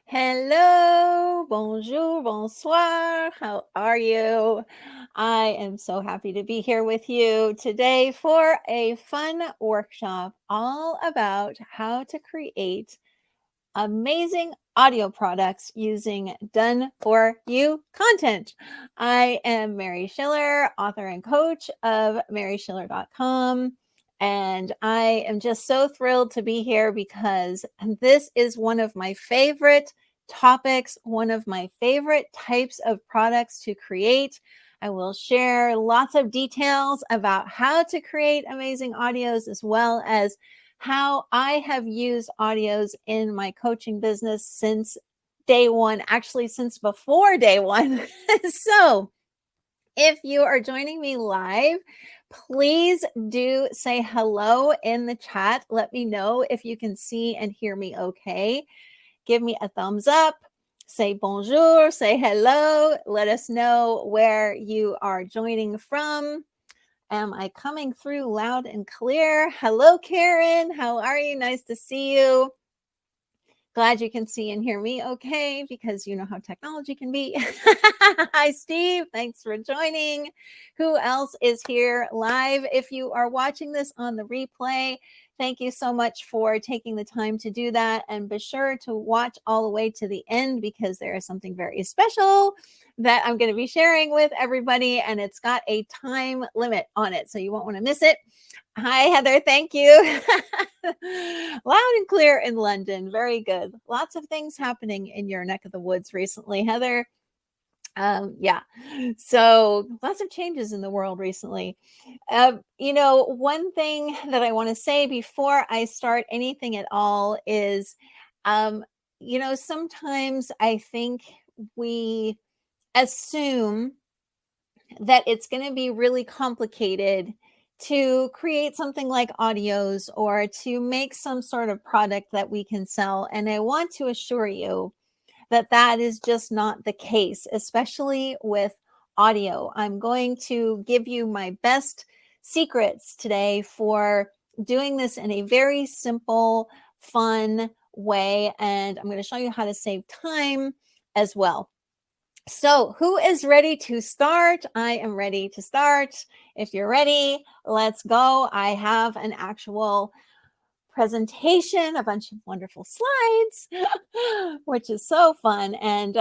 Hello, bonjour, bonsoir. How are you? I am so happy to be here with you today for a fun workshop all about how to create amazing audio products using done for you content. I am Mary Schiller, author and coach of maryschiller.com. And I am just so thrilled to be here because this is one of my favorite topics, one of my favorite types of products to create. I will share lots of details about how to create amazing audios as well as how I have used audios in my coaching business since day one, actually, since before day one. So, if you are joining me live, please do say hello in the chat. Let me know if you can see and hear me okay. Give me a thumbs up. Say bonjour, say hello. Let us know where you are joining from. Am I coming through loud and clear? Hello, Karen. How are you? Nice to see you. Glad you can see and hear me okay, because you know how technology can be. Hi, Steve. Thanks for joining. Who else is here live? If you are watching this on the replay, thank you so much for taking the time to do that. And be sure to watch all the way to the end because there is something very special that I'm going to be sharing with everybody. And it's got a time limit on it, so you won't want to miss it. Hi, Heather. Thank you. Loud and clear in London. Very good. Lots of things happening in your neck of the woods recently, Heather. Yeah. So lots of changes in the world recently. One thing that I want to say before I start anything at all is, um, sometimes I think we assume that it's going to be really complicated to create something like audios or to make some sort of product that we can sell. And I want to assure you that that is just not the case, especially with audio. I'm going to give you my best secrets today for doing this in a very simple, fun way. And I'm going to show you how to save time as well. So, who is ready to start? I am ready to start. If you're ready, let's go. I have an actual presentation, a bunch of wonderful slides, which is so fun. And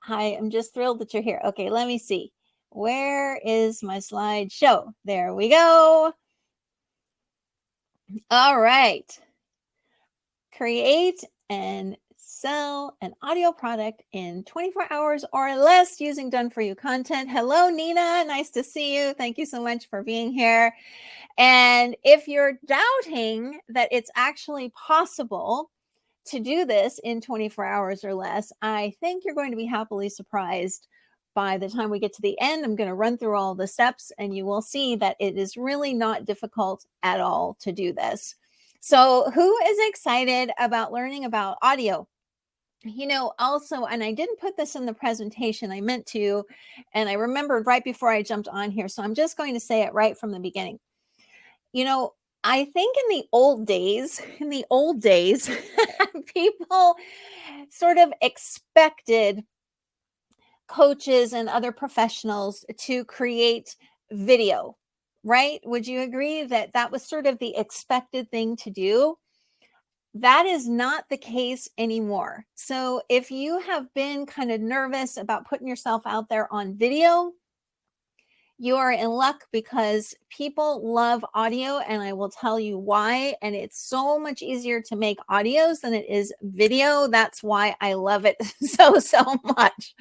I am just thrilled that you're here. Okay, let me see. Where is my slideshow? There we go. All right. Create and sell an audio product in 24 hours or less using done for you content. Hello, Nina. Nice to see you. Thank you so much for being here. And if you're doubting that it's actually possible to do this in 24 hours or less, I think you're going to be happily surprised. By the time we get to the end, I'm going to run through all the steps and you will see that it is really not difficult at all to do this. So, who is excited about learning about audio? Also, and I didn't put this in the presentation, I meant to, and I remembered right before I jumped on here. So I'm just going to say it right from the beginning. I think in the old days, people sort of expected coaches and other professionals to create video, right? Would you agree that that was sort of the expected thing to do? That is not the case anymore. So if you have been kind of nervous about putting yourself out there on video, you are in luck because people love audio, and I will tell you why. And it's so much easier to make audios than it is video. That's why I love it so much.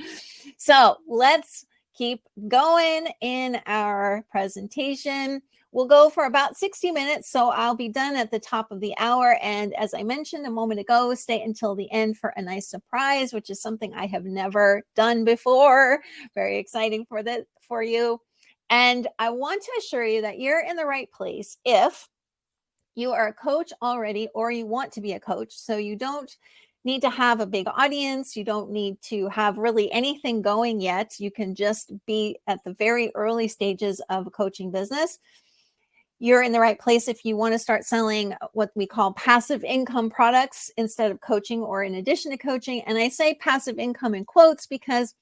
So let's keep going in our presentation. We'll go for about 60 minutes, so I'll be done at the top of the hour. And as I mentioned a moment ago, stay until the end for a nice surprise, which is something I have never done before. Very exciting for you. And I want to assure you that you're in the right place if you are a coach already or you want to be a coach. So you don't need to have a big audience. You don't need to have really anything going yet. You can just be at the very early stages of a coaching business. You're in the right place if you want to start selling what we call passive income products instead of coaching or in addition to coaching. And I say passive income in quotes because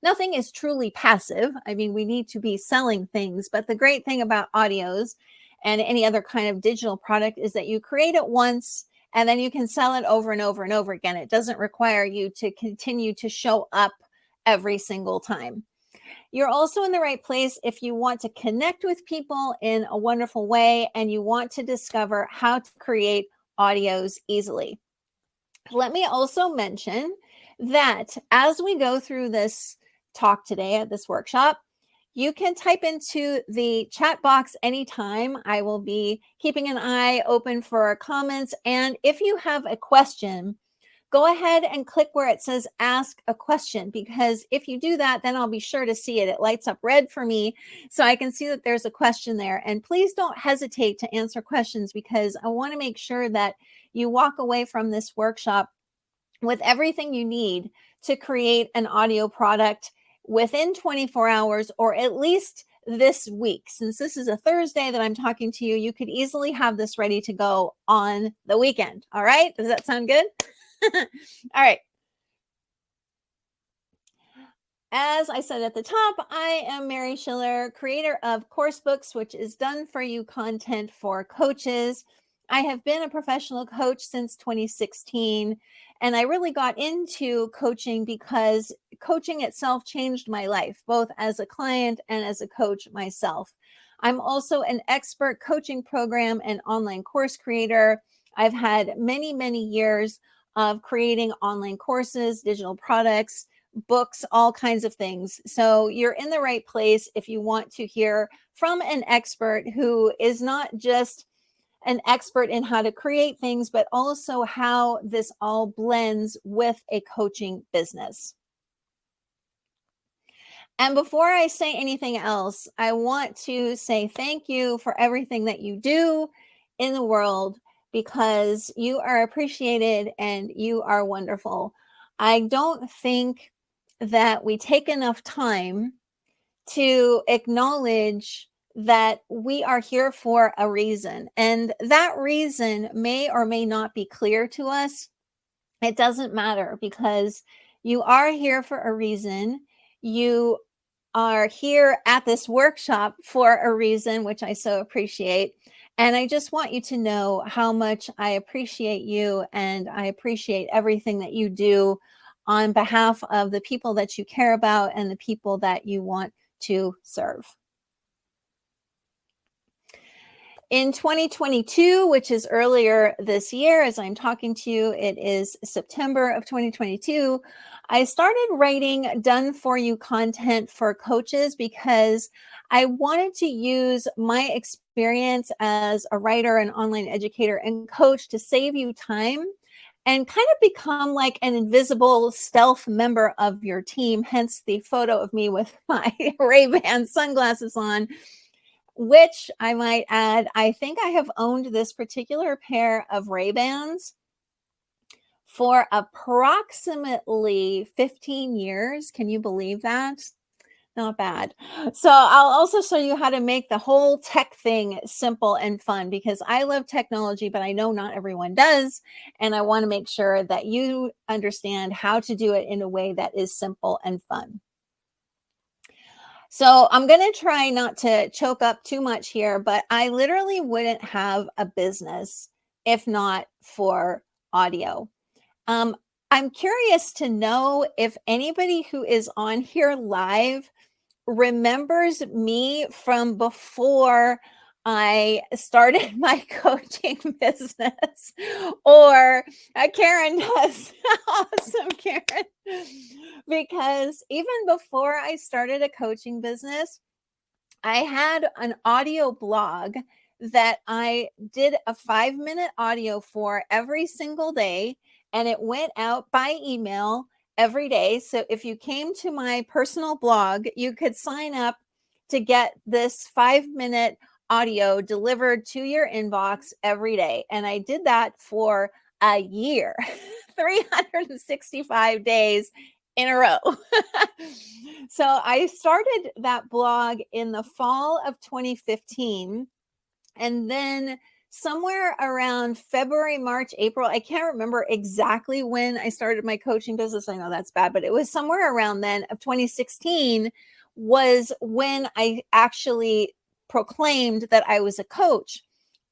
nothing is truly passive. I mean, we need to be selling things, but the great thing about audios and any other kind of digital product is that you create it once and then you can sell it over and over and over again. It doesn't require you to continue to show up every single time. You're also in the right place if you want to connect with people in a wonderful way and you want to discover how to create audios easily. Let me also mention that as we go through this talk today at this workshop, you can type into the chat box anytime. I will be keeping an eye open for comments. And if you have a question, go ahead and click where it says ask a question, because if you do that, then I'll be sure to see it. It lights up red for me so I can see that there's a question there. And please don't hesitate to answer questions, because I want to make sure that you walk away from this workshop with everything you need to create an audio product within 24 hours, or at least this week. Since this is a Thursday that I'm talking to you, you could easily have this ready to go on the weekend. All right. Does that sound good? All right. As I said at the top, I am Mary Schiller, creator of Course Books, which is done for you content for coaches. I have been a professional coach since 2016, and I really got into coaching because coaching itself changed my life, both as a client and as a coach myself. I'm also an expert coaching program and online course creator. I've had many, many years of creating online courses, digital products, books, all kinds of things. So you're in the right place if you want to hear from an expert who is not just an expert in how to create things, but also how this all blends with a coaching business. And before I say anything else, I want to say thank you for everything that you do in the world, because you are appreciated and you are wonderful. I don't think that we take enough time to acknowledge that we are here for a reason. And that reason may or may not be clear to us. It doesn't matter, because you are here for a reason. You are here at this workshop for a reason, which I so appreciate. And I just want you to know how much I appreciate you, and I appreciate everything that you do on behalf of the people that you care about and the people that you want to serve. In 2022, which is earlier this year, as I'm talking to you, it is September of 2022, I started writing done for you content for coaches because I wanted to use my experience as a writer, an online educator, and coach to save you time and kind of become like an invisible stealth member of your team, hence the photo of me with my Ray-Ban sunglasses on, which I might add, I think I have owned this particular pair of Ray-Bans for approximately 15 years. Can you believe that? Not bad. So I'll also show you how to make the whole tech thing simple and fun, because I love technology, but I know not everyone does. And I want to make sure that you understand how to do it in a way that is simple and fun. So I'm going to try not to choke up too much here, but I literally wouldn't have a business if not for audio. I'm curious to know if anybody who is on here live remembers me from before I started my coaching business, or Karen does. Awesome, Karen. Because even before I started a coaching business, I had an audio blog that I did a 5-minute audio for every single day, and it went out by email every day. So if you came to my personal blog, you could sign up to get this 5-minute audio delivered to your inbox every day. And I did that for a year, 365 days in a row. So I started that blog in the fall of 2015. And then somewhere around February, March, April, I can't remember exactly when I started my coaching business. I know that's bad, but it was somewhere around then of 2016 was when I actually proclaimed that I was a coach.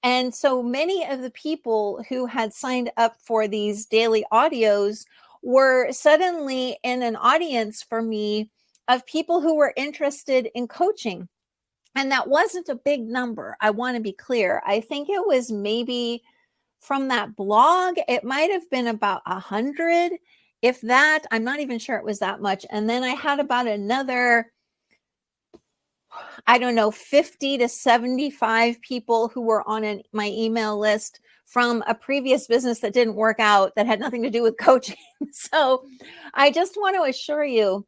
And so many of the people who had signed up for these daily audios were suddenly in an audience for me of people who were interested in coaching. And that wasn't a big number. I want to be clear. I think it was maybe from that blog, it might have been about 100, if that. I'm not even sure it was that much. And then I had about another, I don't know, 50 to 75 people who were on my email list from a previous business that didn't work out that had nothing to do with coaching. So I just want to assure you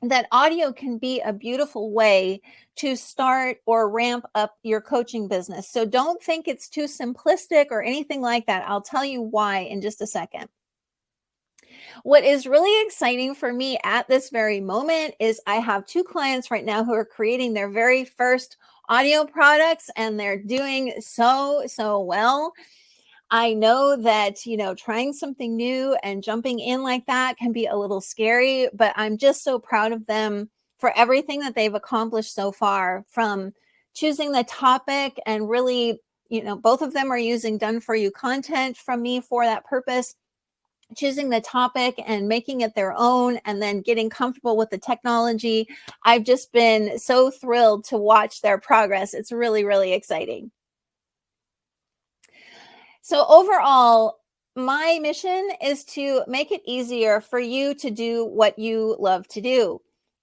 that audio can be a beautiful way to start or ramp up your coaching business. So don't think it's too simplistic or anything like that. I'll tell you why in just a second. What is really exciting for me at this very moment is I have 2 clients right now who are creating their very first audio products, and they're doing so well. I know that, trying something new and jumping in like that can be a little scary, but I'm just so proud of them for everything that they've accomplished so far, from choosing the topic and really, both of them are using done for you content from me for that purpose, choosing the topic and making it their own, and then getting comfortable with the technology. I've just been so thrilled to watch their progress. It's really, really exciting. So overall, my mission is to make it easier for you to do what you love to do.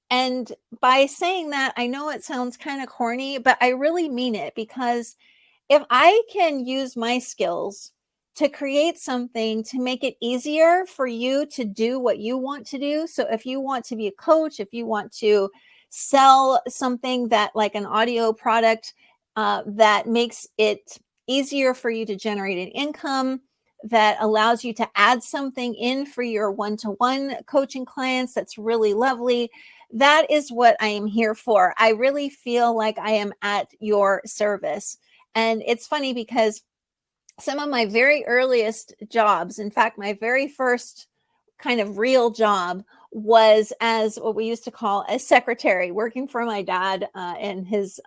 And by saying that, I know it sounds kind of corny, but I really mean it, because if I can use my skills to create something to make it easier for you to do what you want to do. So if you want to be a coach, if you want to sell something that, like an audio product, that makes it easier for you to generate an income, that allows you to add something in for your one-to-one coaching clients, that's really lovely. That is what I am here for. I really feel like I am at your service. And it's funny because some of my very earliest jobs, in fact, my very first kind of real job, was as what we used to call a secretary, working for my dad and his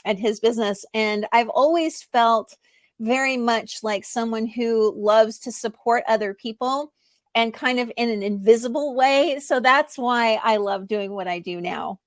at his business. And I've always felt very much like someone who loves to support other people, and kind of in an invisible way. So that's why I love doing what I do now.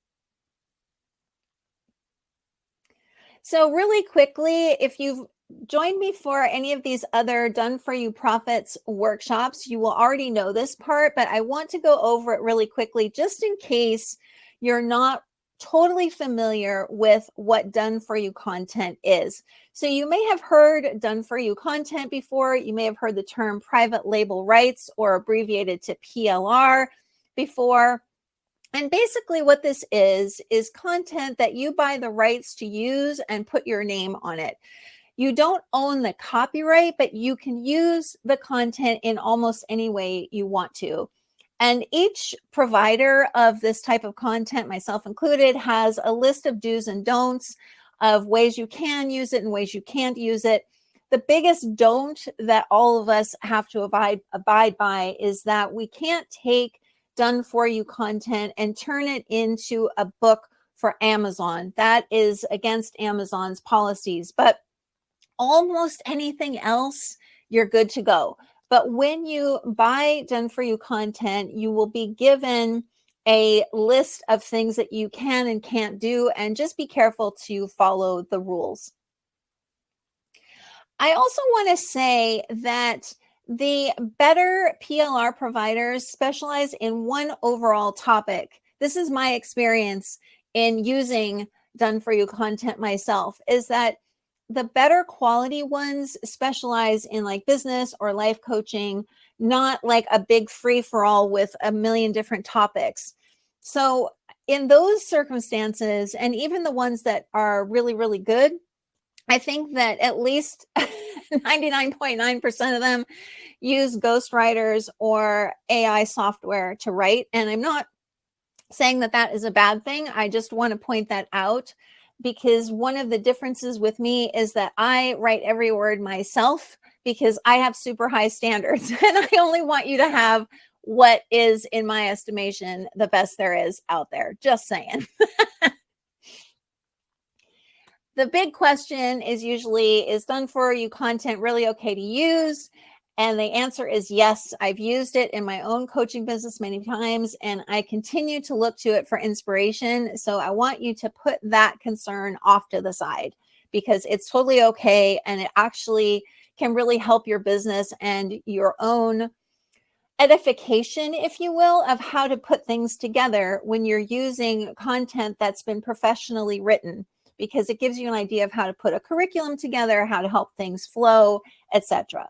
So really quickly, if you've joined me for any of these other Done For You Profits workshops, you will already know this part, but I want to go over it really quickly just in case you're not totally familiar with what Done For You content is. So you may have heard Done For You content before. You may have heard the term private label rights, or abbreviated to PLR, before. And basically what this is content that you buy the rights to use and put your name on it. You don't own the copyright, but you can use the content in almost any way you want to. And each provider of this type of content, myself included, has a list of do's and don'ts, of ways you can use it and ways you can't use it. The biggest don't that all of us have to abide by is that we can't take Done For You content and turn it into a book for Amazon. That is against Amazon's policies. But almost anything else, you're good to go. But when you buy Done For You content, you will be given a list of things that you can and can't do, and just be careful to follow the rules. I also want to say that the better PLR providers specialize in one overall topic. This is my experience in using Done For You content myself, is that the better quality ones specialize in like business or life coaching, not like a big free for all with a million different topics. So in those circumstances, and even the ones that are really, really good, I think that at least 99.9% of them use ghostwriters or AI software to write. And I'm not saying that that is a bad thing. I just want to point that out, because one of the differences with me is that I write every word myself because I have super high standards and I only want you to have what is, in my estimation, the best there is out there. Just saying. The big question is usually, is done for you content really okay to use? And the answer is yes. I've used it in my own coaching business many times, and I continue to look to it for inspiration. So I want you to put that concern off to the side because it's totally okay. And it actually can really help your business and your own edification, if you will, of how to put things together when you're using content that's been professionally written, because it gives you an idea of how to put a curriculum together, how to help things flow, etc.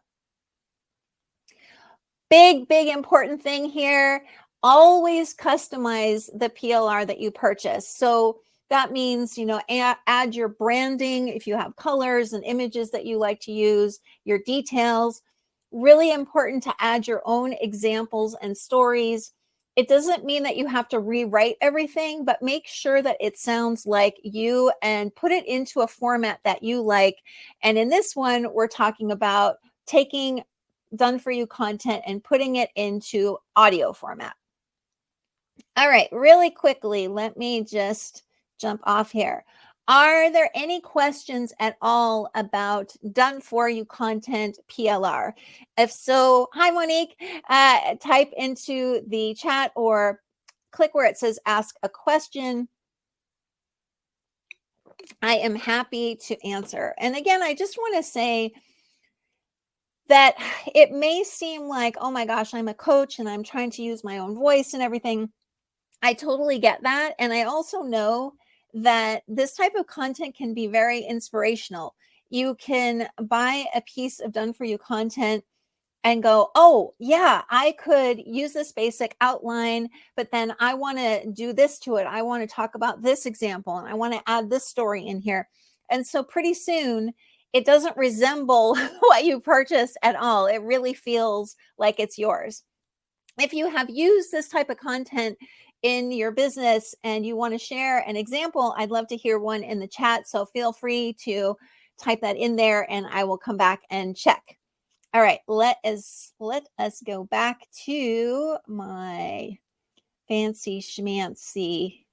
Big important thing here, always customize the PLR that you purchase. So that means, add your branding if you have colors and images that you like to use, your details. Really important to add your own examples and stories. It doesn't mean that you have to rewrite everything, but make sure that it sounds like you and put it into a format that you like. And in this one, we're talking about taking done for you content and putting it into audio format. All right, really quickly, let me just jump off here. Are there any questions at all about done for you content PLR? If so, hi Monique, type into the chat or click where it says ask a question. I am happy to answer. And again, I just want to say that it may seem like, oh my gosh, I'm a coach and I'm trying to use my own voice and everything. I totally get that. And I also know that this type of content can be very inspirational. You can buy a piece of done for you content and go, oh yeah, I could use this basic outline, but then I want to do this to it. I want to talk about this example and I want to add this story in here. And so pretty soon it doesn't resemble what you purchased at all. It really feels like it's yours. If you have used this type of content in your business and you want to share an example, I'd love to hear one in the chat. So feel free to type that in there and I will come back and check. All right, let us go back to my fancy schmancy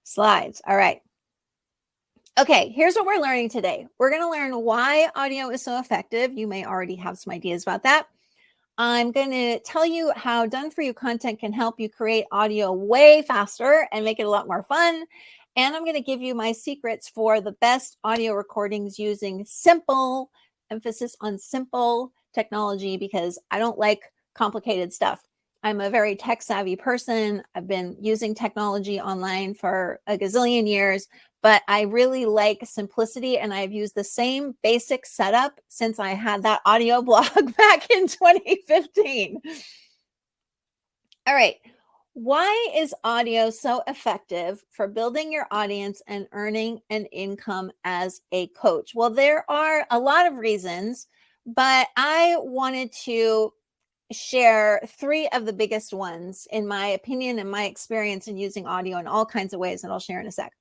slides. All right. Okay, here's what we're learning today. We're going to learn why audio is so effective. You may already have some ideas about that. I'm going to tell you how done for you content can help you create audio way faster and make it a lot more fun. And I'm going to give you my secrets for the best audio recordings using simple, emphasis on simple technology, because I don't like complicated stuff. I'm a very tech savvy person. I've been using technology online for a gazillion years, but I really like simplicity. And I've used the same basic setup since I had that audio blog back in 2015. All right. Why is audio so effective for building your audience and earning an income as a coach? Well, there are a lot of reasons, but I wanted to share three of the biggest ones, in my opinion and my experience in using audio in all kinds of ways, and I'll share in a sec.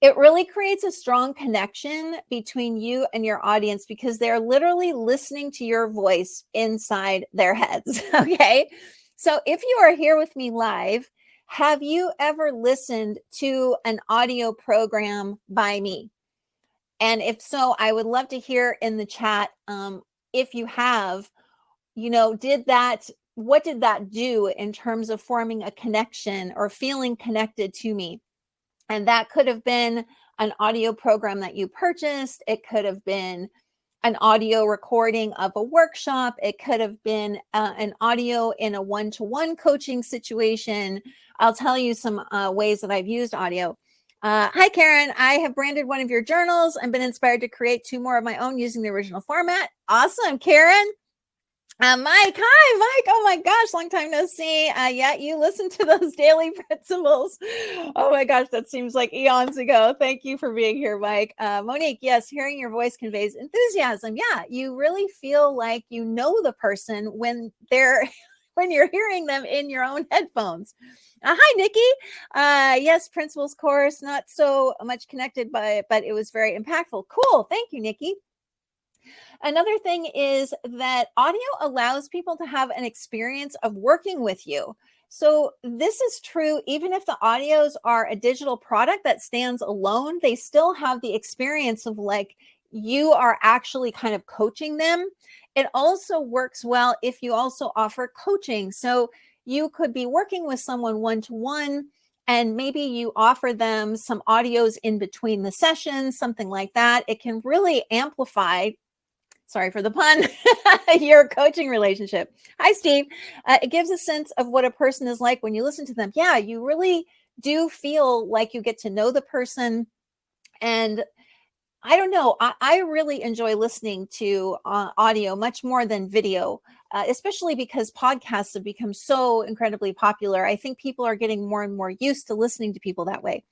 It really creates a strong connection between you and your audience because they're literally listening to your voice inside their heads. Okay. So if you are here with me live, have you ever listened to an audio program by me? And if so, I would love to hear in the chat, if you have, what did that do in terms of forming a connection or feeling connected to me? And that could have been an audio program that you purchased. It could have been an audio recording of a workshop. It could have been an audio in a one-to-one coaching situation. I'll tell you some ways that I've used audio. Hi, Karen. I have branded one of your journals and been inspired to create 2 more of my own using the original format. Awesome, Karen. Mike, hi, Mike. Oh my gosh, long time no see. Yeah, you listen to those daily principles. Oh my gosh, that seems like eons ago. Thank you for being here, Mike. Monique, yes, hearing your voice conveys enthusiasm. Yeah, you really feel like you know the person when they're when you're hearing them in your own headphones. Hi, Nikki. Yes, principal's course, not so much connected, but it was very impactful. Cool. Thank you, Nikki. Another thing is that audio allows people to have an experience of working with you. So, this is true even if the audios are a digital product that stands alone, they still have the experience of like you are actually kind of coaching them. It also works well if you also offer coaching. So, you could be working with someone one to one, and maybe you offer them some audios in between the sessions, something like that. It can really amplify, sorry for the pun, your coaching relationship. Hi, Steve. It gives a sense of what a person is like when you listen to them. Yeah, you really do feel like you get to know the person. And I don't know, I really enjoy listening to audio much more than video, especially because podcasts have become so incredibly popular. I think people are getting more and more used to listening to people that way.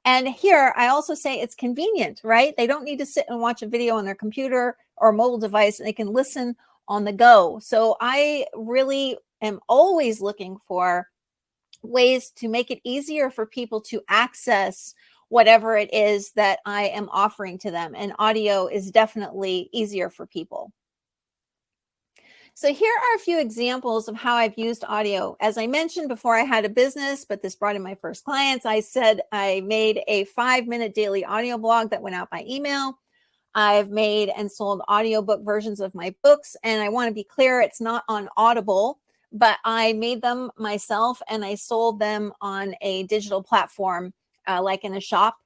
And here, I also say it's convenient, right? They don't need to sit and watch a video on their computer or mobile device, and they can listen on the go. So I really am always looking for ways to make it easier for people to access whatever it is that I am offering to them. And audio is definitely easier for people. So here are a few examples of how I've used audio. As I mentioned before, I had a business, but this brought in my first clients. I said I made a 5-minute daily audio blog that went out by email. I've made and sold audiobook versions of my books. And I want to be clear, it's not on Audible, but I made them myself and I sold them on a digital platform, like in a shop.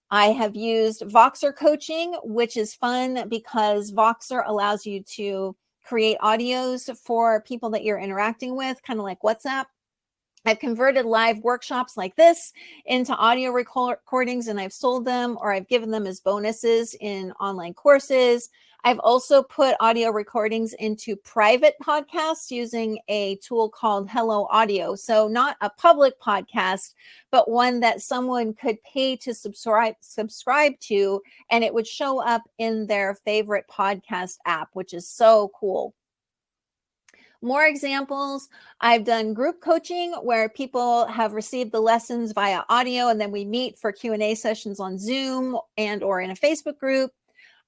I have used Voxer coaching, which is fun because Voxer allows you to create audios for people that you're interacting with, kind of like WhatsApp. I've converted live workshops like this into audio recordings, and I've sold them or I've given them as bonuses in online courses. I've also put audio recordings into private podcasts using a tool called Hello Audio. So not a public podcast, but one that someone could pay to subscribe to, and it would show up in their favorite podcast app, which is so cool. More examples, I've done group coaching where people have received the lessons via audio and then we meet for Q&A sessions on Zoom and or in a Facebook group.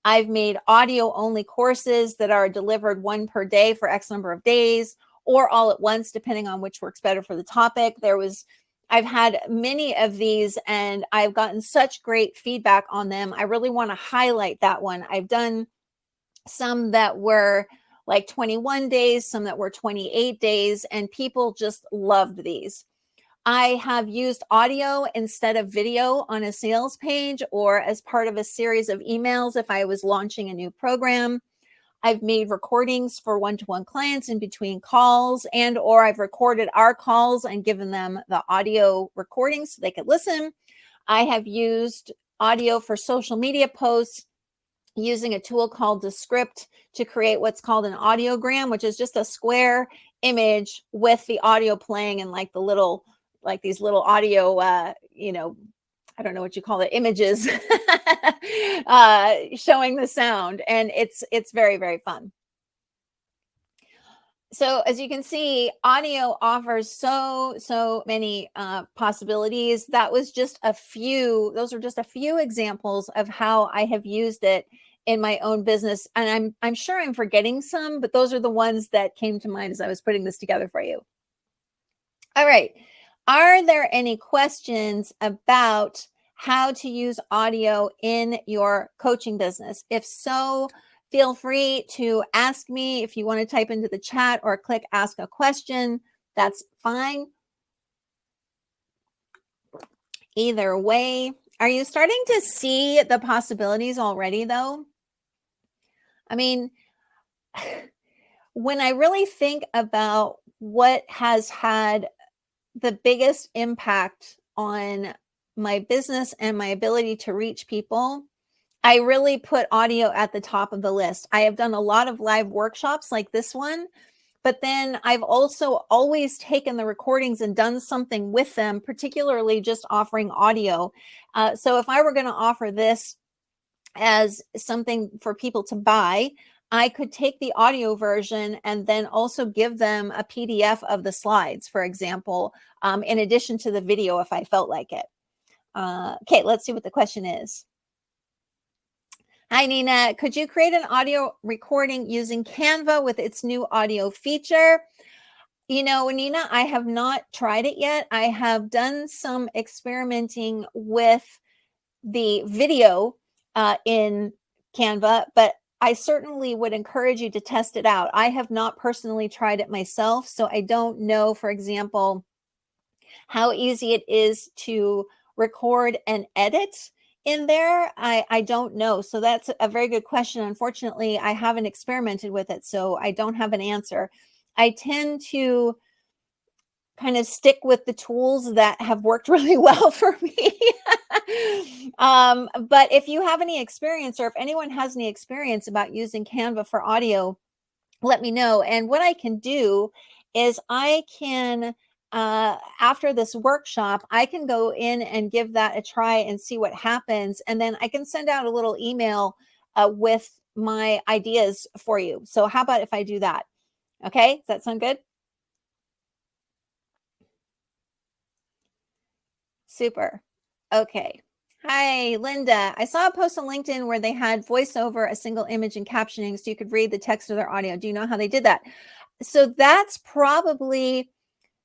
I've made audio only courses that are delivered one per day for X number of days or all at once, depending on which works better for the topic. I've had many of these and I've gotten such great feedback on them. I really want to highlight that one. I've done some that were like 21 days, some that were 28 days, and people just loved these. I have used audio instead of video on a sales page or as part of a series of emails if I was launching a new program. I've made recordings for one-to-one clients in between calls, and or I've recorded our calls and given them the audio recordings so they could listen. I have used audio for social media posts using a tool called Descript to create what's called an audiogram, which is just a square image with the audio playing and like these little audio, I don't know what you call it, images showing the sound. And it's very, very fun. So as you can see, audio offers so many possibilities. Those are just a few examples of how I have used it in my own business. And I'm sure I'm forgetting some, but those are the ones that came to mind as I was putting this together for you. All right. Are there any questions about how to use audio in your coaching business? If so, feel free to ask me. If you want to type into the chat or click ask a question, that's fine. Either way, are you starting to see the possibilities already though? I mean, when I really think about what has had the biggest impact on my business and my ability to reach people, I really put audio at the top of the list. I have done a lot of live workshops like this one, but then I've also always taken the recordings and done something with them, particularly just offering audio. So if I were going to offer this as something for people to buy, I could take the audio version and then also give them a PDF of the slides, for example, in addition to the video if I felt like it. Okay, let's see what the question is. Hi, Nina. Could you create an audio recording using Canva with its new audio feature? You know, Nina, I have not tried it yet. I have done some experimenting with the video in Canva, but I certainly would encourage you to test it out. I have not personally tried it myself, so I don't know, for example, how easy it is to record and edit in there. I don't know. So that's a very good question. Unfortunately, I haven't experimented with it, so I don't have an answer. I tend to kind of stick with the tools that have worked really well for me. But if you have any experience, or if anyone has any experience about using Canva for audio, let me know. And what I can do is I can, after this workshop, I can go in and give that a try and see what happens. And then I can send out a little email with my ideas for you. So how about if I do that? Okay, does that sound good? Super. Okay. Hi, Linda. I saw a post on LinkedIn where they had voiceover, a single image, and captioning so you could read the text of their audio. Do you know how they did that? So that's probably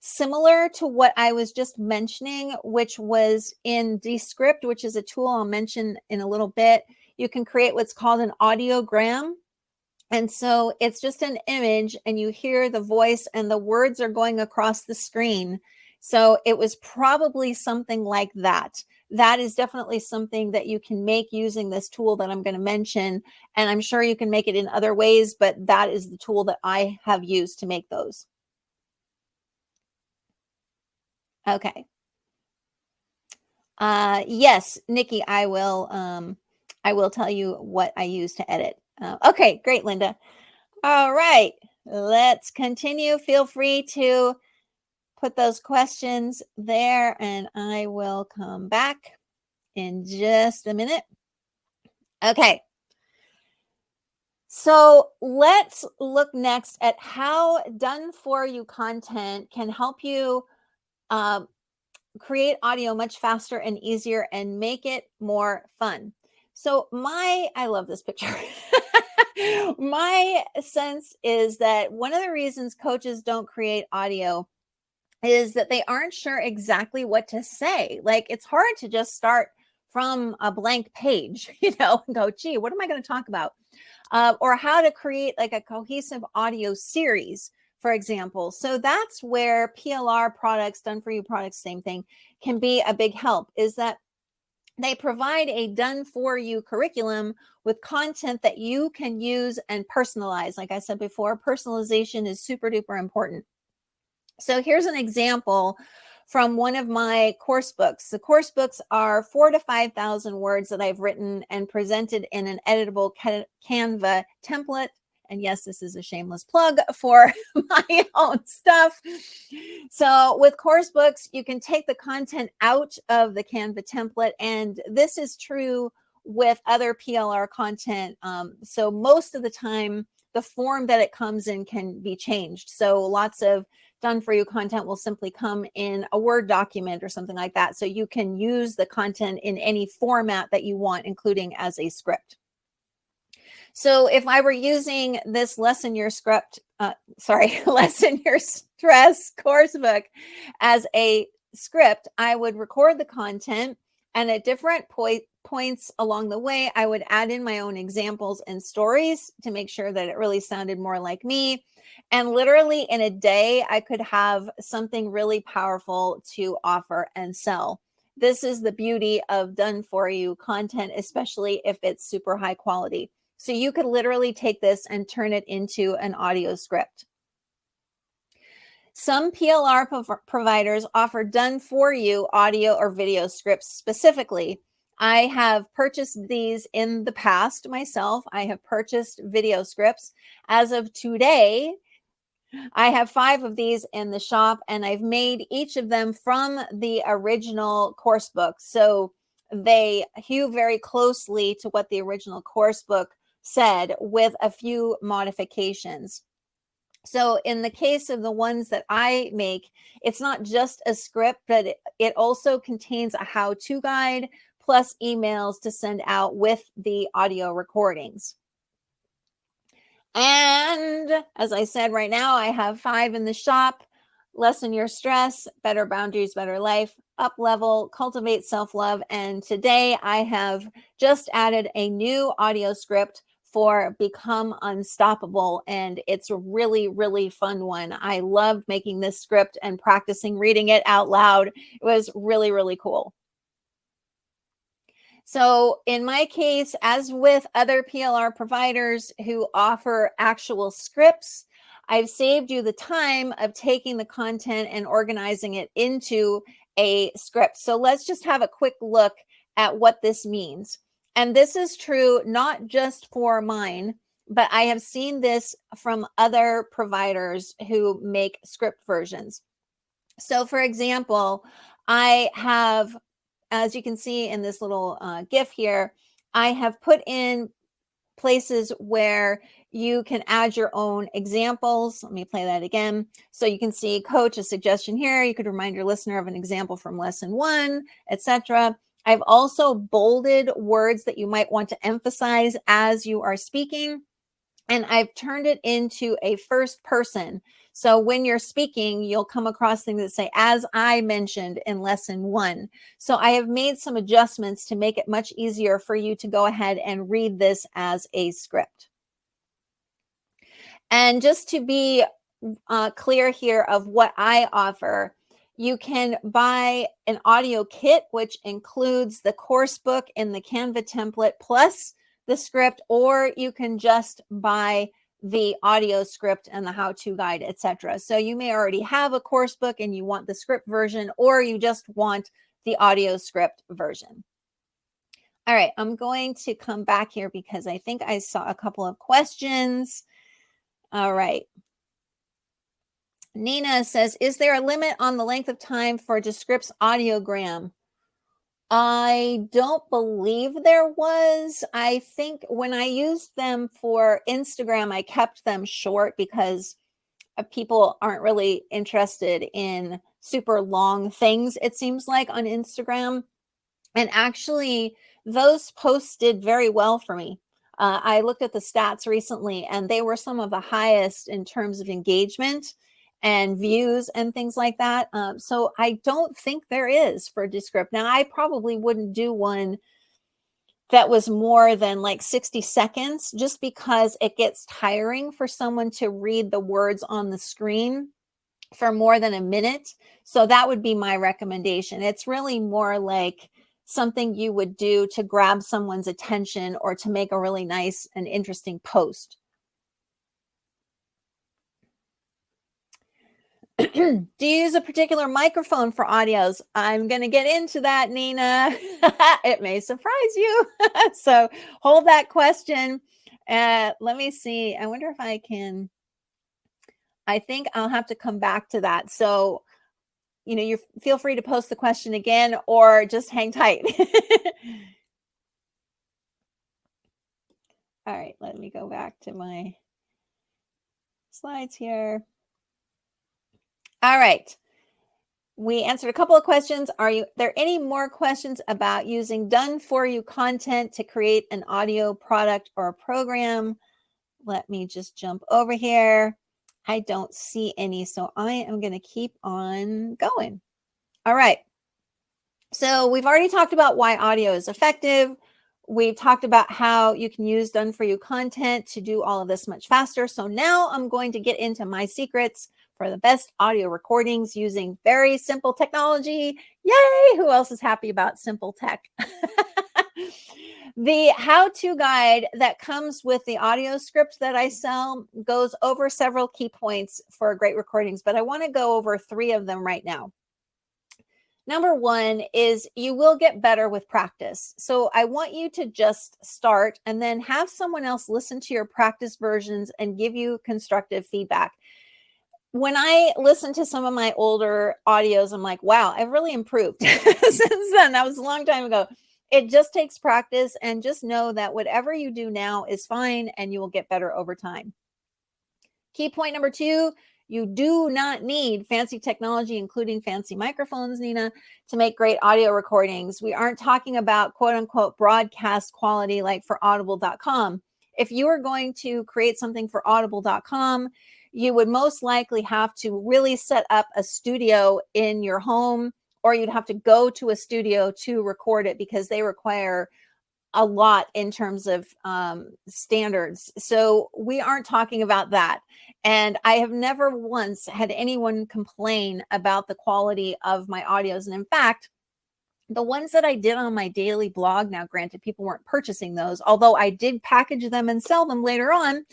similar to what I was just mentioning, which was in Descript, which is a tool I'll mention in a little bit. You can create what's called an audiogram. And so it's just an image and you hear the voice and the words are going across the screen. So it was probably something like that. That is definitely something that you can make using this tool that I'm going to mention. And I'm sure you can make it in other ways, but that is the tool that I have used to make those. Okay. Yes, Nikki, I will tell you what I use to edit. Okay, great, Linda. All right, let's continue. Feel free to put those questions there and I will come back in just a minute. Okay. So let's look next at how done for you content can help you create audio much faster and easier and make it more fun. So I love this picture. My sense is that one of the reasons coaches don't create audio is that they aren't sure exactly what to say. Like it's hard to just start from a blank page, and go, gee, what am I going to talk about? Or how to create like a cohesive audio series, for example. So that's where PLR products, done for you products, same thing, can be a big help, is that they provide a done for you curriculum with content that you can use and personalize. Like I said before, personalization is super duper important. So here's an example from one of my course books. The course books are 4,000 to 5,000 words that I've written and presented in an editable Canva template. And yes, this is a shameless plug for my own stuff. So with course books, you can take the content out of the Canva template. And this is true with other PLR content. So most of the time, the form that it comes in can be changed. So lots of done for you content will simply come in a Word document or something like that. So you can use the content in any format that you want, including as a script. So if I were using this Lessen Your Stress course book as a script, I would record the content, and at different points along the way, I would add in my own examples and stories to make sure that it really sounded more like me. And literally in a day, I could have something really powerful to offer and sell. This is the beauty of done for you content, especially if it's super high quality. So you could literally take this and turn it into an audio script. Some PLR providers offer done for you audio or video scripts specifically. I have purchased these in the past myself. I have purchased video scripts. As of today, I have 5 of these in the shop, and I've made each of them from the original course book. So they hew very closely to what the original course book said with a few modifications. So in the case of the ones that I make, it's not just a script, but it also contains a how-to guide plus emails to send out with the audio recordings. And as I said, right now I have 5 in the shop: lessen your stress, better boundaries, better life, up level, cultivate self-love. And today I have just added a new audio script for Become Unstoppable. And it's a really, really fun one. I loved making this script and practicing reading it out loud. It was really, really cool. So in my case, as with other PLR providers who offer actual scripts, I've saved you the time of taking the content and organizing it into a script. So let's just have a quick look at what this means. And this is true not just for mine, but I have seen this from other providers who make script versions. So for example, I have, as you can see in this little GIF here, I have put in places where you can add your own examples. Let me play that again. So you can see coach, a suggestion here. You could remind your listener of an example from lesson 1, etc. I've also bolded words that you might want to emphasize as you are speaking. And I've turned it into a first person. So when you're speaking, you'll come across things that say, as I mentioned in lesson 1. So I have made some adjustments to make it much easier for you to go ahead and read this as a script. And just to be clear here of what I offer, you can buy an audio kit, which includes the course book and the Canva template plus the script, or you can just buy the audio script and the how-to guide, etc. So you may already have a course book and you want the script version, or you just want the audio script version. All right, I'm going to come back here because I think I saw a couple of questions. All right. Nina says, is there a limit on the length of time for Descript's audiogram? I don't believe there was. I think when I used them for Instagram, I kept them short because people aren't really interested in super long things, it seems like, on Instagram. And actually, those posts did very well for me. I looked at the stats recently, and they were some of the highest in terms of engagement and views and things like that. So I don't think there is for Descript. Now, I probably wouldn't do one that was more than like 60 seconds just because it gets tiring for someone to read the words on the screen for more than a minute. So that would be my recommendation. It's really more like something you would do to grab someone's attention or to make a really nice and interesting post. Do you use a particular microphone for audios? I'm going to get into that, Nina. It may surprise you. So hold that question. Let me see. I wonder if I can. I think I'll have to come back to that. So, you feel free to post the question again or just hang tight. All right, let me go back to my slides here. All right. We answered a couple of questions. Are there any more questions about using done-for-you content to create an audio product or a program? Let me just jump over here. I don't see any, so I am going to keep on going. All right. So we've already talked about why audio is effective. We've talked about how you can use done-for-you content to do all of this much faster. So now I'm going to get into my secrets for the best audio recordings using very simple technology. Yay! Who else is happy about simple tech? The how-to guide that comes with the audio script that I sell goes over several key points for great recordings, but I want to go over 3 of them right now. Number 1 is you will get better with practice. So I want you to just start and then have someone else listen to your practice versions and give you constructive feedback. When I listen to some of my older audios, I'm like, wow, I've really improved since then. That was a long time ago. It just takes practice, and just know that whatever you do now is fine and you will get better over time. Key point number 2, you do not need fancy technology, including fancy microphones, Nina, to make great audio recordings. We aren't talking about quote unquote broadcast quality like for audible.com. If you are going to create something for audible.com, you would most likely have to really set up a studio in your home, or you'd have to go to a studio to record it because they require a lot in terms of standards. So we aren't talking about that. And I have never once had anyone complain about the quality of my audios. And in fact, the ones that I did on my daily blog, now granted, people weren't purchasing those, although I did package them and sell them later on.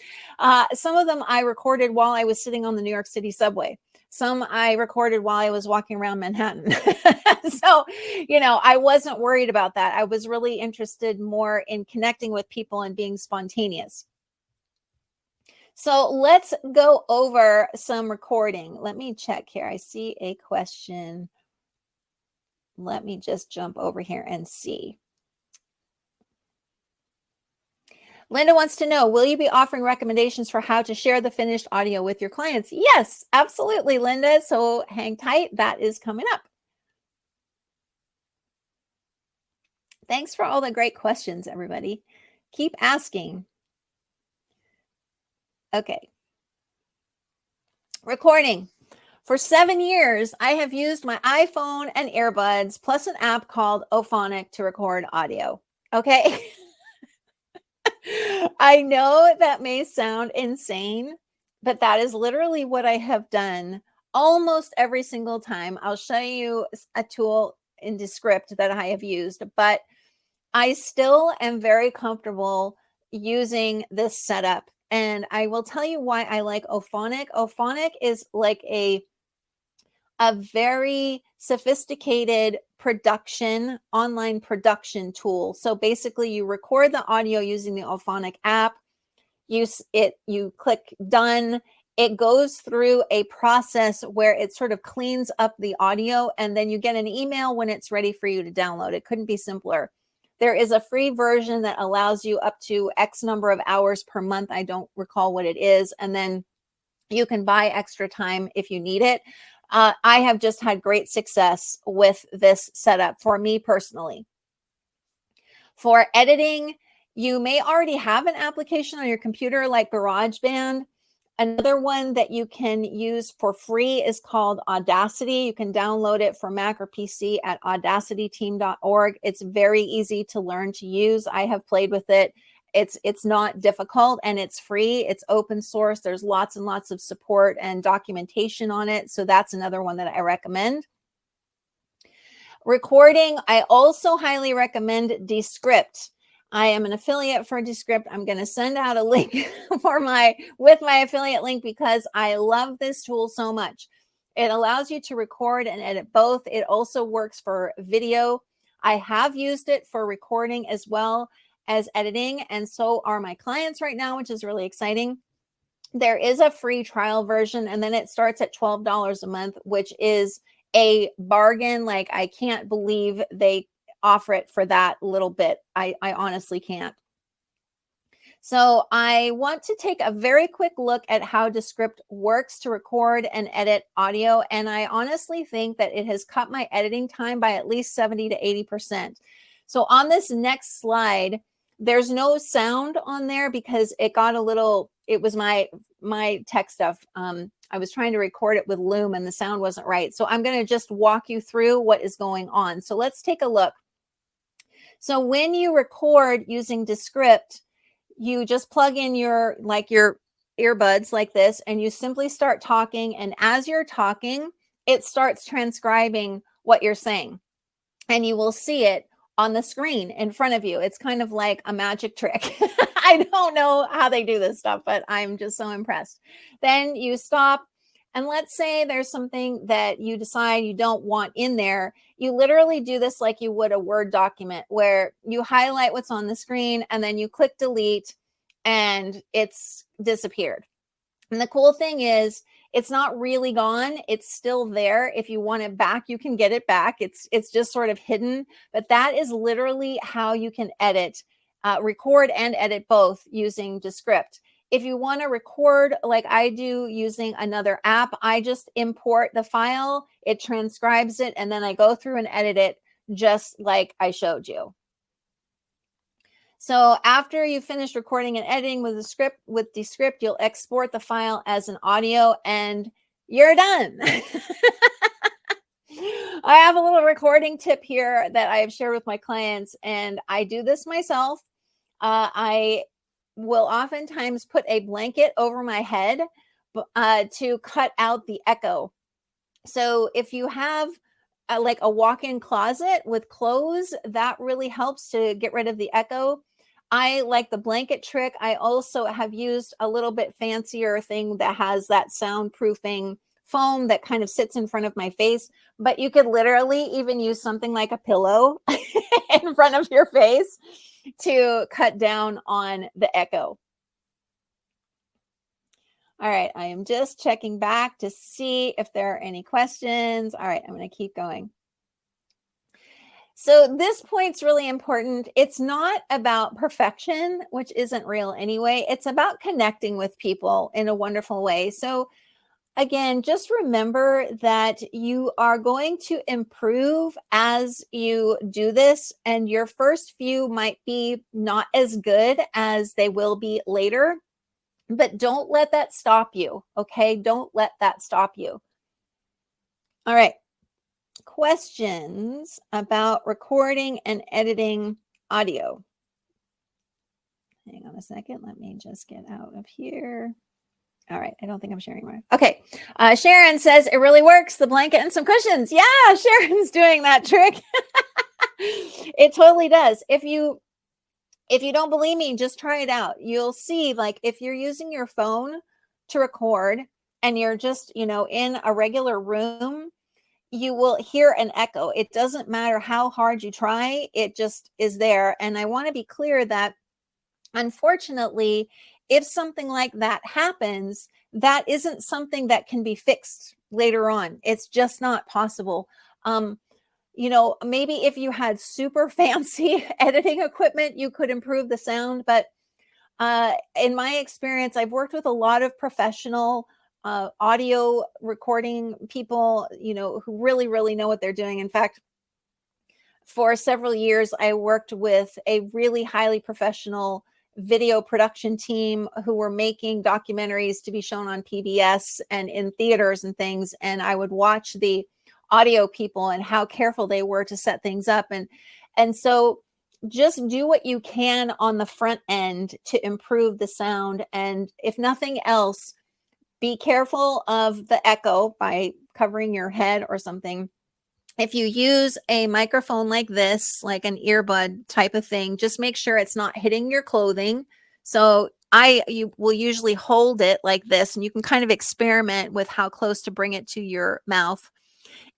Some of them I recorded while I was sitting on the New York City subway. Some I recorded while I was walking around Manhattan. So, I wasn't worried about that. I was really interested more in connecting with people and being spontaneous. So let's go over some recording. Let me check here. I see a question. Let me just jump over here and see. Linda wants to know, will you be offering recommendations for how to share the finished audio with your clients? Yes, absolutely, Linda. So hang tight. That is coming up. Thanks for all the great questions, everybody. Keep asking. Okay. Recording. For 7 years, I have used my iPhone and earbuds plus an app called Ophonic to record audio. Okay. I know that may sound insane, but that is literally what I have done almost every single time. I'll show you a tool in Descript that I have used, but I still am very comfortable using this setup. And I will tell you why I like Ophonic. Ophonic is like a very sophisticated online production tool. So basically you record the audio using the Ophonic app, you click done. It goes through a process where it sort of cleans up the audio, and then you get an email when it's ready for you to download. It couldn't be simpler. There is a free version that allows you up to X number of hours per month. I don't recall what it is. And then you can buy extra time if you need it. I have just had great success with this setup for me personally. For editing, you may already have an application on your computer like GarageBand. Another one that you can use for free is called Audacity. You can download it for Mac or PC at audacityteam.org. It's very easy to learn to use. I have played with it. It's not difficult, and it's free. It's open source. There's lots and lots of support and documentation on it. So that's another one that I recommend. Recording, I also highly recommend Descript. I am an affiliate for Descript. I'm going to send out a link with my affiliate link because I love this tool so much. It allows you to record and edit both. It also works for video. I have used it for recording as well as editing, and so are my clients right now, which is really exciting. There is a free trial version, and then it starts at $12 a month, which is a bargain. Like, I can't believe they offer it for that little bit. I honestly can't. So I want to take a very quick look at how Descript works to record and edit audio. And I honestly think that it has cut my editing time by at least 70 to 80%. So on this next slide, there's no sound on there because it was my tech stuff. I was trying to record it with Loom and the sound wasn't right. So I'm going to just walk you through what is going on. So let's take a look. So when you record using Descript, you just plug in your earbuds like this, and you simply start talking. And as you're talking, it starts transcribing what you're saying, and you will see it on the screen in front of you. It's kind of like a magic trick. I don't know how they do this stuff, but I'm just so impressed. Then you stop. And let's say there's something that you decide you don't want in there. You literally do this like you would a Word document, where you highlight what's on the screen and then you click delete and it's disappeared. And the cool thing is It's not really gone. It's still there. If you want it back, you can get it back. It's just sort of hidden, but that is literally how you can edit, record and edit both using Descript. If you want to record like I do using another app, I just import the file, it transcribes it, and then I go through and edit it just like I showed you. So after you finish recording and editing with Descript, you'll export the file as an audio and you're done. I have a little recording tip here that I have shared with my clients, and I do this myself. I will oftentimes put a blanket over my head to cut out the echo. So if you have like a walk-in closet with clothes, that really helps to get rid of the echo. I like the blanket trick. I also have used a little bit fancier thing that has that soundproofing foam that kind of sits in front of my face, but you could literally even use something like a pillow in front of your face to cut down on the echo. All right, I am just checking back to see if there are any questions. All right, I'm going to keep going. So this point's really important. It's not about perfection, which isn't real anyway. It's about connecting with people in a wonderful way. So again, just remember that you are going to improve as you do this, and your first few might be not as good as they will be later, but don't let that stop you, okay? Don't let that stop you. All right. Questions about recording and editing audio. Hang on a second. Let me just get out of here. All right. I don't think I'm sharing more. Okay. Sharon says it really works. The blanket and some cushions. Yeah, Sharon's doing that trick. It totally does. If you don't believe me, just try it out. You'll see, like, if you're using your phone to record and you're just, in a regular room, you will hear an echo. It doesn't matter how hard you try, it just is there. And I want to be clear that, unfortunately, if something like that happens, that isn't something that can be fixed later on. It's just not possible. Maybe if you had super fancy editing equipment, you could improve the sound. But in my experience, I've worked with a lot of professional audio recording people, who really, really know what they're doing. In fact, for several years, I worked with a really highly professional video production team who were making documentaries to be shown on PBS and in theaters and things. And I would watch the audio people and how careful they were to set things up. And so just do what you can on the front end to improve the sound. And if nothing else, be careful of the echo by covering your head or something. If you use a microphone like this, like an earbud type of thing, just make sure it's not hitting your clothing. So you will usually hold it like this, and you can kind of experiment with how close to bring it to your mouth.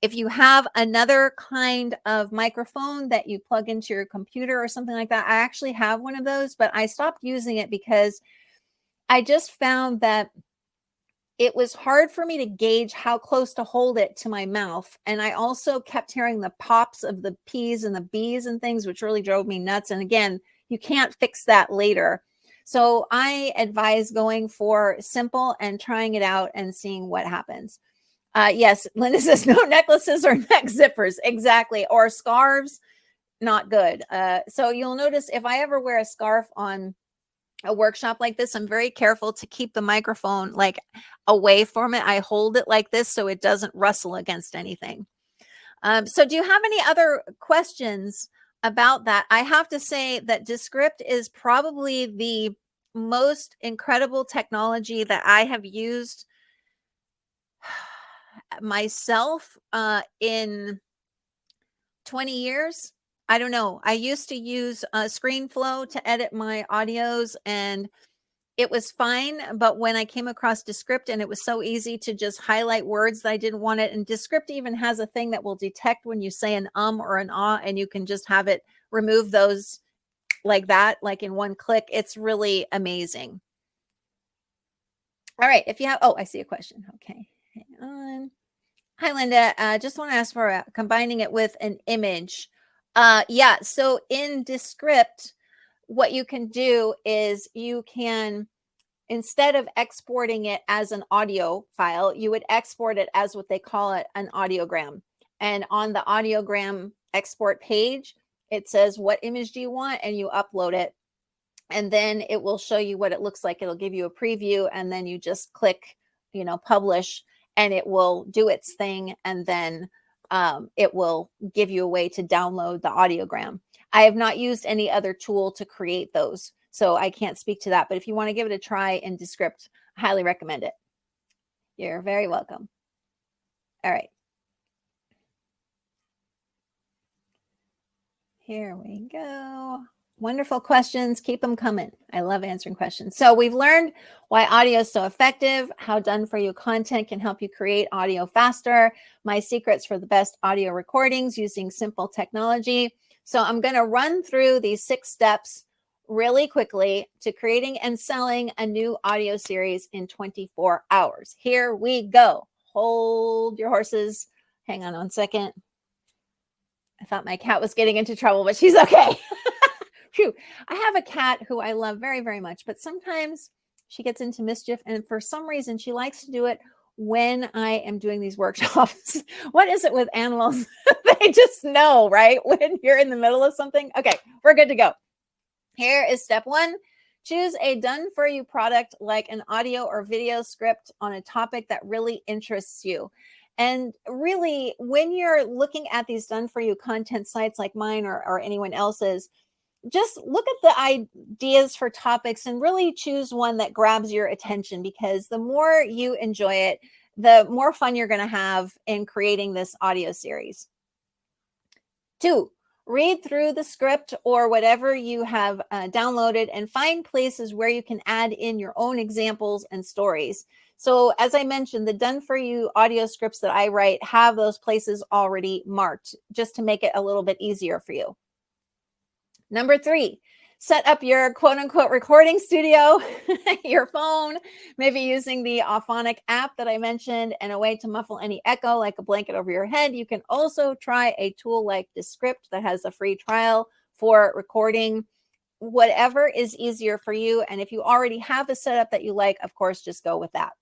If you have another kind of microphone that you plug into your computer or something like that, I actually have one of those, but I stopped using it because I just found that it was hard for me to gauge how close to hold it to my mouth. And I also kept hearing the pops of the P's and the B's and things, which really drove me nuts. And again, you can't fix that later. So I advise going for simple and trying it out and seeing what happens. Yes, Linda says no necklaces or neck zippers. Exactly. Or scarves, not good. So you'll notice if I ever wear a scarf on a workshop like this, I'm very careful to keep the microphone like away from it. I hold it like this so it doesn't rustle against anything. So do you have any other questions about that? I have to say that Descript is probably the most incredible technology that I have used myself in 20 years. I don't know. I used to use ScreenFlow to edit my audios, and it was fine. But when I came across Descript, and it was so easy to just highlight words that I didn't want it. And Descript even has a thing that will detect when you say an or an ah, and you can just have it remove those like that, like in one click. It's really amazing. All right. If you have, oh, I see a question. Okay. Hang on. Hi, Linda. Just want to ask for combining it with an image. Yeah. So in Descript, what you can do is you can, instead of exporting it as an audio file, you would export it as what they call it, an audiogram. And on the audiogram export page, it says, what image do you want? And you upload it. And then it will show you what it looks like. It'll give you a preview, and then you just click, publish, and it will do its thing. And then it will give you a way to download the audiogram. I have not used any other tool to create those, so I can't speak to that. But if you want to give it a try in Descript, I highly recommend it. You're very welcome. All right. Here we go. Wonderful questions. Keep them coming. I love answering questions. So we've learned why audio is so effective, how done-for-you content can help you create audio faster, my secrets for the best audio recordings using simple technology. So I'm going to run through these 6 steps really quickly to creating and selling a new audio series in 24 hours. Here we go. Hold your horses. Hang on 1 second. I thought my cat was getting into trouble, but she's okay. Phew. I have a cat who I love very, very much, but sometimes she gets into mischief. And for some reason, she likes to do it when I am doing these workshops. What is it with animals? They just know, right? When you're in the middle of something. Okay, we're good to go. Here is step 1. Choose a done-for-you product like an audio or video script on a topic that really interests you. And really, when you're looking at these done-for-you content sites like mine or anyone else's, just look at the ideas for topics and really choose one that grabs your attention, because the more you enjoy it, the more fun you're going to have in creating this audio series. 2, read through the script or whatever you have downloaded and find places where you can add in your own examples and stories. So as I mentioned, the done-for-you audio scripts that I write have those places already marked, just to make it a little bit easier for you. Number 3, set up your quote unquote recording studio, your phone, maybe using the Auphonic app that I mentioned, and a way to muffle any echo like a blanket over your head. You can also try a tool like Descript that has a free trial for recording. Whatever is easier for you. And if you already have a setup that you like, of course, just go with that.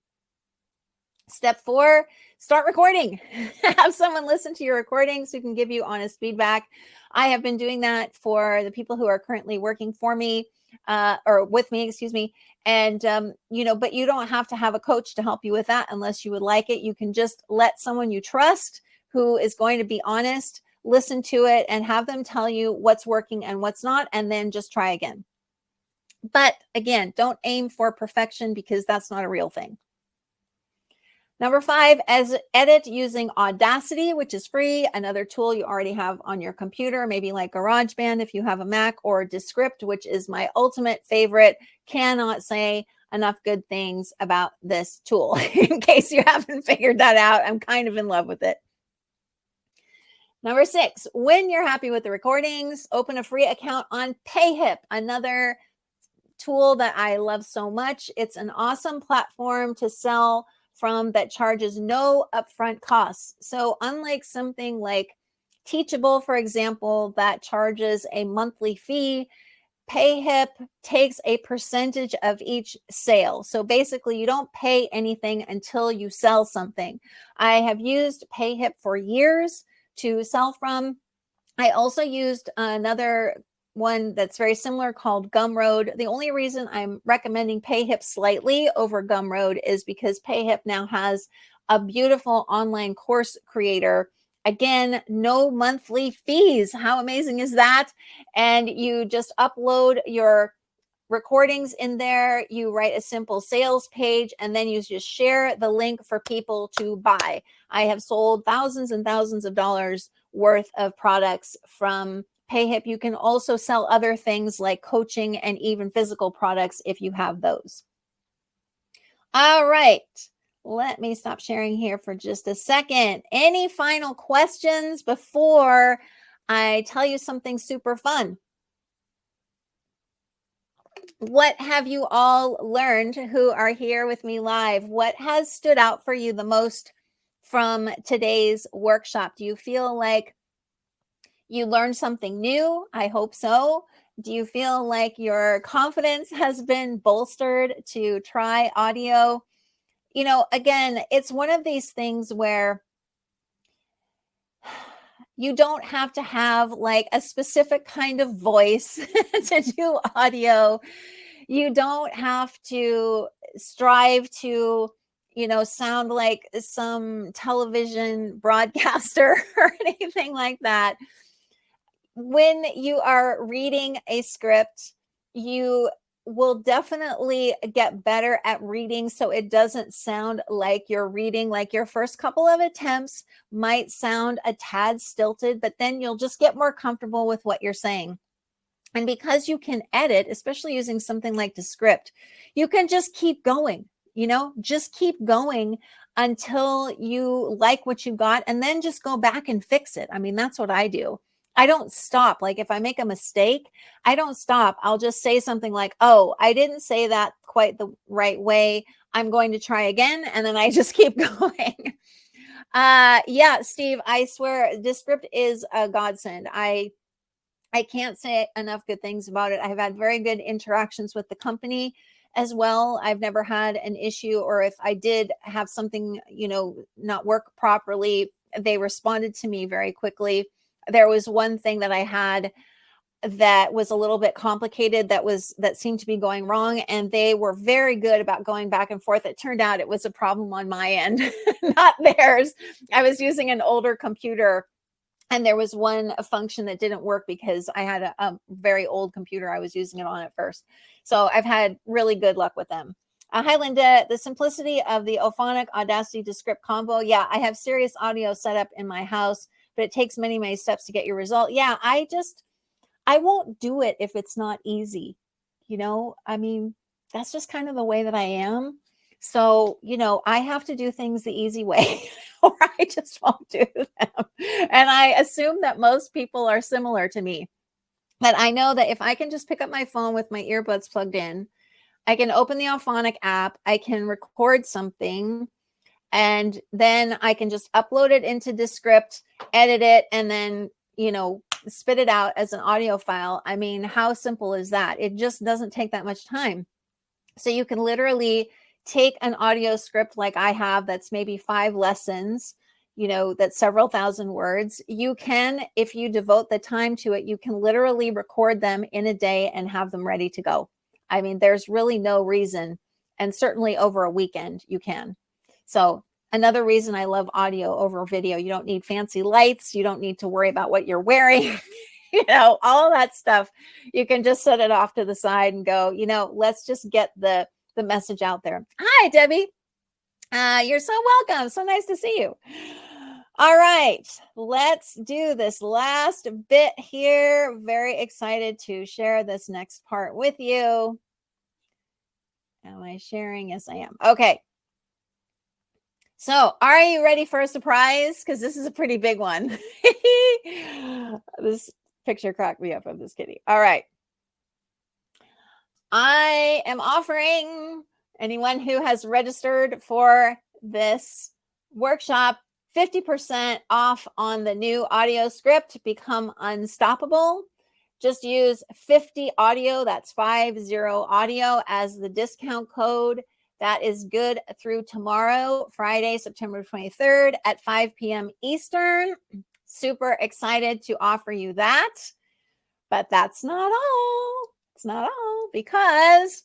Step 4, start recording. Have someone listen to your recordings who can give you honest feedback. I have been doing that for the people who are currently working for me or with me, excuse me. And, but you don't have to have a coach to help you with that unless you would like it. You can just let someone you trust who is going to be honest, listen to it and have them tell you what's working and what's not, and then just try again. But again, don't aim for perfection, because that's not a real thing. Number 5, edit using Audacity, which is free, another tool you already have on your computer, maybe like GarageBand if you have a Mac, or Descript, which is my ultimate favorite. Cannot say enough good things about this tool. In case you haven't figured that out, I'm kind of in love with it. Number 6, when you're happy with the recordings, open a free account on Payhip, another tool that I love so much. It's an awesome platform to sell from that charges no upfront costs. So unlike something like Teachable, for example, that charges a monthly fee, Payhip takes a percentage of each sale. So basically, you don't pay anything until you sell something. I have used Payhip for years to sell from. I also used another one that's very similar called Gumroad. The only reason I'm recommending Payhip slightly over Gumroad is because Payhip now has a beautiful online course creator. Again, no monthly fees. How amazing is that? And you just upload your recordings in there. You write a simple sales page, and then you just share the link for people to buy. I have sold thousands and thousands of dollars worth of products from Payhip. You can also sell other things like coaching and even physical products if you have those. All right. Let me stop sharing here for just a second. Any final questions before I tell you something super fun? What have you all learned who are here with me live? What has stood out for you the most from today's workshop? Do you feel like you learned something new? I hope so. Do you feel like your confidence has been bolstered to try audio? Again, it's one of these things where you don't have to have like a specific kind of voice to do audio. You don't have to strive to, sound like some television broadcaster or anything like that. When you are reading a script, you will definitely get better at reading so it doesn't sound like you're reading. Like your first couple of attempts might sound a tad stilted, but then you'll just get more comfortable with what you're saying. And because you can edit, especially using something like Descript, you can just keep going, just keep going until you like what you got, and then just go back and fix it. I mean, that's what I do. I don't stop. Like if I make a mistake, I don't stop. I'll just say something like, oh, I didn't say that quite the right way. I'm going to try again. And then I just keep going. Yeah, Steve, I swear Descript is a godsend. I can't say enough good things about it. I've had very good interactions with the company as well. I've never had an issue, or if I did have something, not work properly, they responded to me very quickly. There was one thing that I had that was a little bit complicated that seemed to be going wrong, and they were very good about going back and forth. It turned out it was a problem on my end, not theirs. I was using an older computer, and there was one function that didn't work because I had a very old computer I was using it on at first. So I've had really good luck with them. Hi, Linda. The simplicity of the Auphonic Audacity Descript combo. Yeah, I have Sirius Audio set up in my house, but it takes many, many steps to get your result. Yeah, I won't do it if it's not easy. I mean, that's just kind of the way that I am. So, I have to do things the easy way or I just won't do them. And I assume that most people are similar to me. But I know that if I can just pick up my phone with my earbuds plugged in, I can open the Auphonic app, I can record something, and then I can just upload it into Descript, edit it, and then, spit it out as an audio file. I mean, how simple is that? It just doesn't take that much time. So you can literally take an audio script like I have that's maybe 5 lessons, that's several thousand words. You can, if you devote the time to it, you can literally record them in a day and have them ready to go. I mean, there's really no reason, and certainly over a weekend you can. So another reason I love audio over video. You don't need fancy lights. You don't need to worry about what you're wearing. All that stuff. You can just set it off to the side and go, let's just get the message out there. Hi, Debbie. You're so welcome. So nice to see you. All right, let's do this last bit here. Very excited to share this next part with you. Am I sharing? Yes, I am. Okay. So are you ready for a surprise? Because this is a pretty big one. This picture cracked me up of this kitty. All right. I am offering anyone who has registered for this workshop 50% off on the new audio script, Become Unstoppable. Just use 50 audio, that's 50 audio, as the discount code. That is good through tomorrow, Friday, September 23rd at 5 p.m. Eastern. Super excited to offer you that. But that's not all. It's not all, because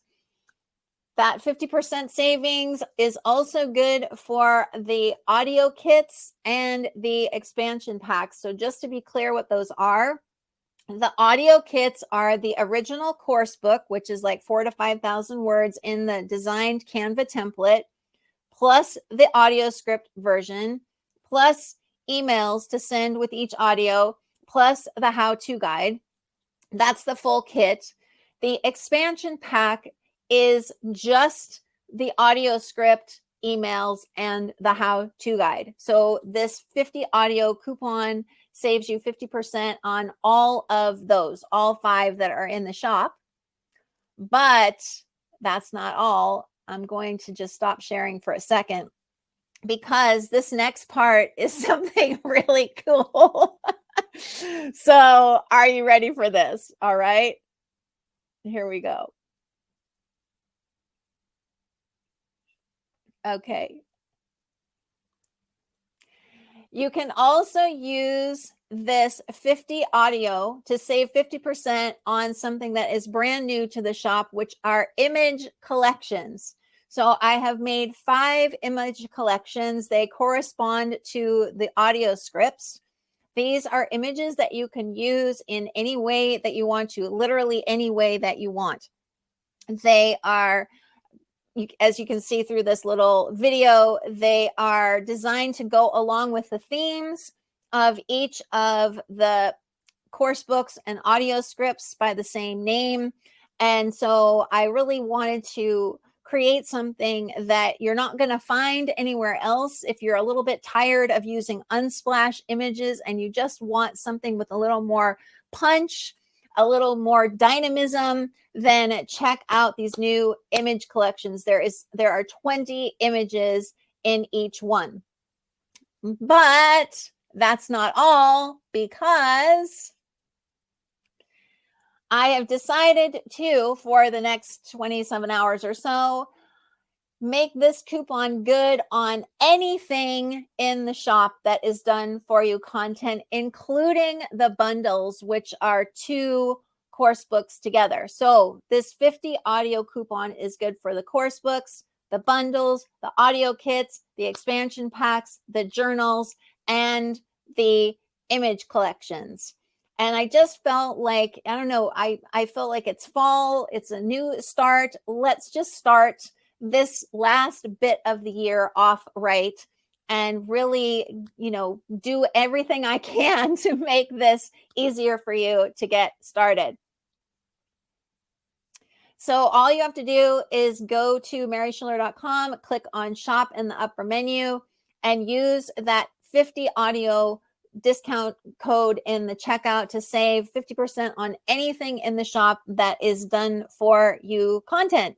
that 50% savings is also good for the audio kits and the expansion packs. So just to be clear what those are, the audio kits are the original course book, which is like 4,000 to 5,000 words in the designed Canva template, plus the audio script version, plus emails to send with each audio, plus the how-to guide. That's the full kit. The expansion pack is just the audio script, emails, and the how-to guide. So this 50 audio coupon saves you 50% on all of those, all 5 that are in the shop. But that's not all. I'm going to just stop sharing for a second because this next part is something really cool. So, are you ready for this? All right, here we go. Okay. You can also use this 50 audio to save 50% on something that is brand new to the shop, which are image collections. So I have made 5 image collections. They correspond to the audio scripts. These are images that you can use in any way that you want to, literally any way that you want. They are, as you can see through this little video, they are designed to go along with the themes of each of the course books and audio scripts by the same name. And so I really wanted to create something that you're not going to find anywhere else. If you're a little bit tired of using Unsplash images and you just want something with a little more punch, a little more dynamism, then check out these new image collections. There are 20 images in each one. But that's not all, because I have decided to, for the next 27 hours or so, make this coupon good on anything in the shop that is done for you content, including the bundles, which are 2 course books together. So this 50 audio coupon is good for the course books, the bundles, the audio kits, the expansion packs, the journals, and the image collections. And I just felt like, I don't know, I felt like it's fall, it's a new start. Let's just start this last bit of the year off right and really, do everything I can to make this easier for you to get started. So all you have to do is go to maryschiller.com, click on shop in the upper menu, and use that 50 audio discount code in the checkout to save 50% on anything in the shop that is done for you content.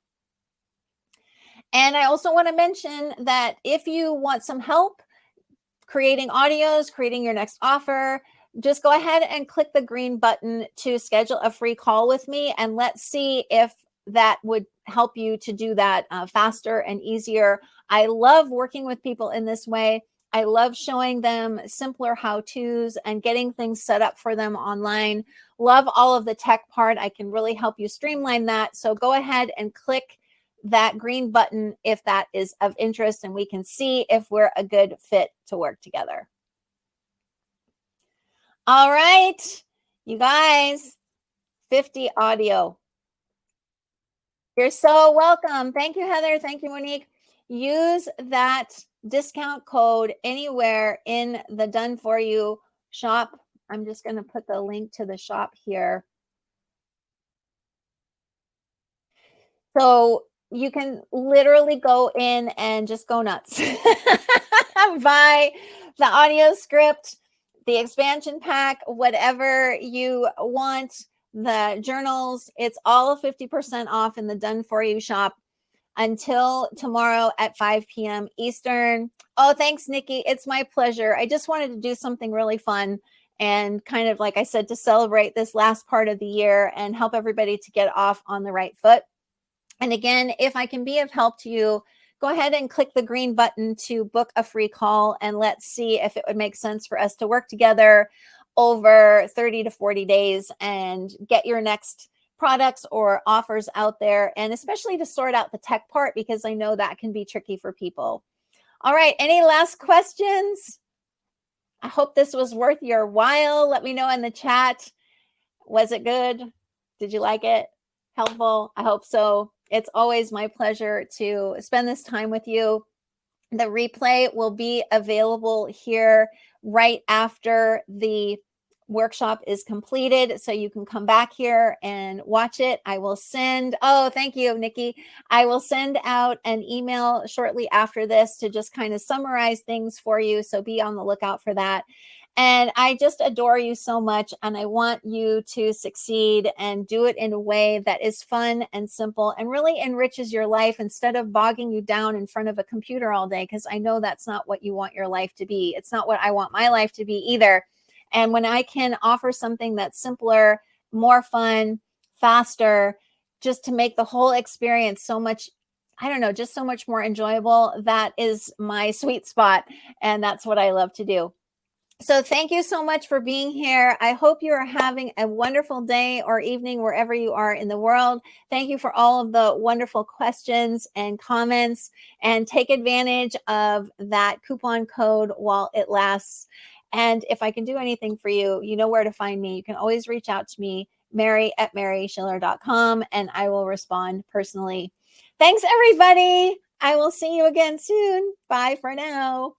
And I also want to mention that if you want some help creating audios, creating your next offer, just go ahead and click the green button to schedule a free call with me, and let's see if that would help you to do that faster and easier. I love working with people in this way. I love showing them simpler how-tos and getting things set up for them online. Love all of the tech part. I can really help you streamline that. So go ahead and click that green button if that is of interest, and we can see if we're a good fit to work together. All right, you guys, 50 audio. You're so welcome. Thank you, Heather. Thank you, Monique. Use that discount code anywhere in the Done For You shop. I'm just going to put the link to the shop here. So you can literally go in and just go nuts. Buy the audio script, the expansion pack, whatever you want, the journals. It's all 50% off in the Done For You shop until tomorrow at 5 p.m. Eastern. Oh, thanks, Nikki. It's my pleasure. I just wanted to do something really fun and kind of, like I said, to celebrate this last part of the year and help everybody to get off on the right foot. And again, if I can be of help to you, go ahead and click the green button to book a free call, and let's see if it would make sense for us to work together over 30 to 40 days and get your next products or offers out there, and especially to sort out the tech part, because I know that can be tricky for people. All right, any last questions? I hope this was worth your while. Let me know in the chat. Was it good? Did you like it? Helpful? I hope so. It's always my pleasure to spend this time with you. The replay will be available here right after the workshop is completed, so you can come back here and watch it. I will send, oh, thank you, Nikki. I will send out an email shortly after this to just kind of summarize things for you, so be on the lookout for that. And I just adore you so much. And I want you to succeed and do it in a way that is fun and simple and really enriches your life instead of bogging you down in front of a computer all day. Because I know that's not what you want your life to be. It's not what I want my life to be either. And when I can offer something that's simpler, more fun, faster, just to make the whole experience so much, I don't know, just so much more enjoyable, that is my sweet spot. And that's what I love to do. So thank you so much for being here. I hope you are having a wonderful day or evening wherever you are in the world. Thank you for all of the wonderful questions and comments, and take advantage of that coupon code while it lasts. And if I can do anything for you, you know where to find me. You can always reach out to me, Mary@maryschiller.com, and I will respond personally. Thanks, everybody. I will see you again soon. Bye for now.